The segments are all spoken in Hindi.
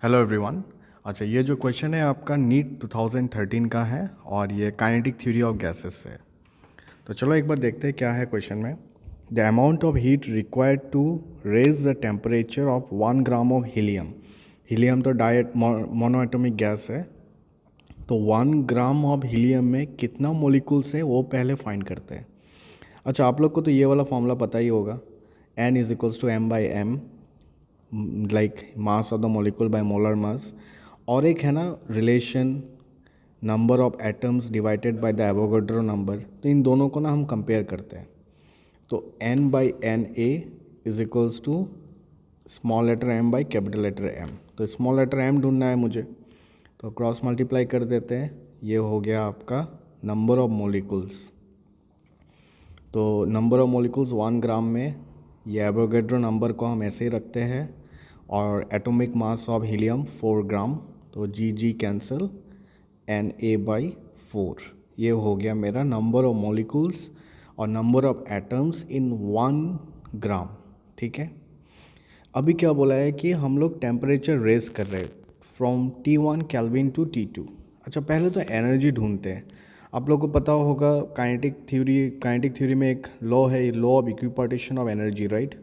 Hello everyone. अच्छा, ये जो क्वेश्चन है आपका नीट 2013 का है और ये काइनेटिक थ्योरी ऑफ गैसेस से है। तो चलो एक बार देखते हैं क्या है क्वेश्चन में। The amount of heat required to raise the temperature of 1 gram of helium. Helium तो डायट मोनोएटॉमिक गैस है। तो 1 ग्राम ऑफ हीलियम में कितना मोलिकुल्स है वो पहले फाइंड करते हैं। अच्छा, आप लोग को तो ये वाला फॉर्मूला पता ही होगा, N is equals to M by M, like mass of the molecule by molar mass. और एक है ना relation number of atoms divided by the Avogadro number. तो इन दोनों को ना हम कंपेयर करते हैं। तो N by N A is equals to small letter m by capital letter m। तो स्मॉल लेटर m ढूंढना है मुझे, तो क्रॉस मल्टीप्लाई कर देते हैं। ये हो गया आपका नंबर ऑफ मोलिकुल्स। तो नंबर ऑफ मोलिकुल्स 1 ग्राम में, ये एवोगाड्रो नंबर को हम ऐसे ही रखते हैं। और एटॉमिक मास ऑफ हीलियम 4 ग्राम, तो जी जी कैंसिल, एन ए बाई 4। ये हो गया मेरा नंबर ऑफ मोलिकुल्स और नंबर ऑफ एटम्स इन 1 ग्राम। ठीक है, अभी क्या बोला है कि हम लोग टेम्परेचर रेज कर रहे हैं from T1 kelvin to T2। अच्छा, पहले तो एनर्जी ढूंढते हैं। आप लोग को पता होगा काइनेटिक थ्योरी में एक लॉ है, law of equipartition of energy, right.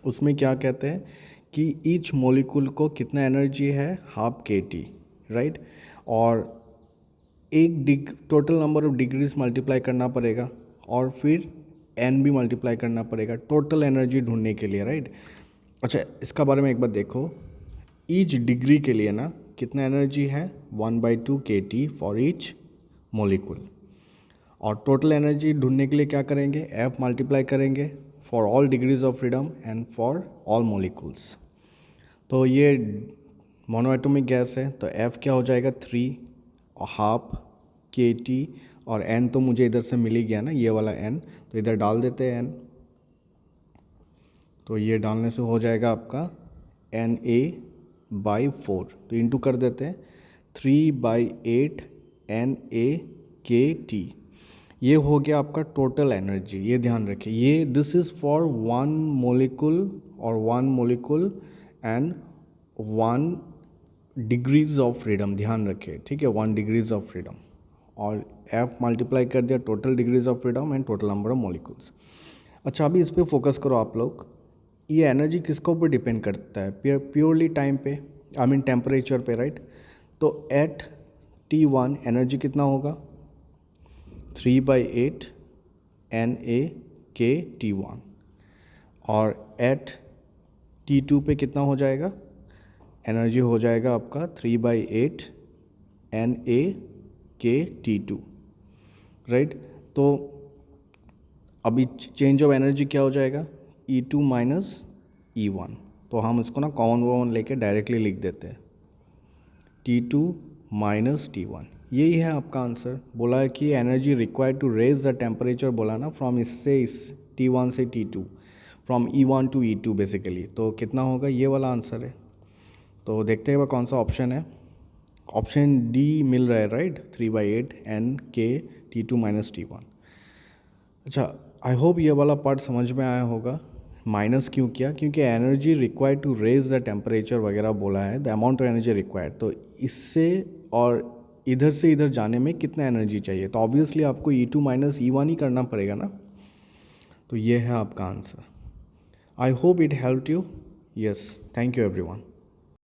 उसमें क्या कहते हैं कि ईच मॉलिक्यूल को कितना एनर्जी है, हाफ kT, राइट। और total number of degrees multiply करना पड़ेगा और फिर n भी मल्टीप्लाई करना पड़ेगा टोटल एनर्जी ढूंढने के लिए, राइट। अच्छा, इसका बारे में एक बार देखो। ईच डिग्री के लिए ना कितना एनर्जी है, 1/2 kT फॉर ईच मॉलिक्यूल। और टोटल एनर्जी ढूंढने के लिए क्या करेंगे, F मल्टीप्लाई करेंगे for all degrees of freedom and for all molecules. तो ये मोनोएटॉमिक गैस है, तो F क्या हो जाएगा 3 और हाफ kT। और N तो मुझे इधर से मिल ही गया ना, ये वाला N, तो इधर डाल देते हैं N। तो ये डालने से हो जाएगा आपका Na/4। तो इंटू कर देते हैं 3/8 Na/kT। ये हो गया आपका टोटल एनर्जी। ये ध्यान रखिए, ये दिस इज़ फॉर 1 मोलिकुल और 1 molecule and 1 degrees of freedom. ध्यान रखिए, ठीक है, 1 डिग्रीज ऑफ फ्रीडम। और F मल्टीप्लाई कर दिया total degrees of freedom and total number of molecules. अच्छा, अभी इस पर फोकस करो आप लोग। ये एनर्जी किसके ऊपर डिपेंड करता है, प्योरली टाइम पे, आई मीन टेम्परेचर पे, राइट। तो एट T1 एनर्जी कितना होगा, 3/8 Na/kT1। और एट T2 पे कितना हो जाएगा, एनर्जी हो जाएगा आपका 3/8 Na/kT2, राइट। तो अभी चेंज ऑफ एनर्जी क्या हो जाएगा, E2 माइनस E1। तो हम इसको ना कॉमन लेके डायरेक्टली लिख देते हैं, T2 माइनस T1। यही है आपका आंसर। बोला है कि energy required to raise the temperature, बोला ना फ्रॉम इस T1 से T2, from E1 to E2 basically. तो कितना होगा, ये वाला आंसर है। तो देखते हैं वह कौन सा ऑप्शन है। ऑप्शन डी मिल रहा है, राइट, 3/8 N/kT2 माइनस T1। अच्छा, आई होप ये वाला पार्ट समझ में आया होगा। माइनस क्यों किया, क्योंकि energy required to raise the temperature वगैरह बोला है, the amount of energy required. तो इससे और इधर से इधर जाने में कितना एनर्जी चाहिए, तो ऑब्वियसली आपको E2 माइनस E1 ही करना पड़ेगा ना। तो ये है आपका answer. I hope it help you. Yes, thank you everyone.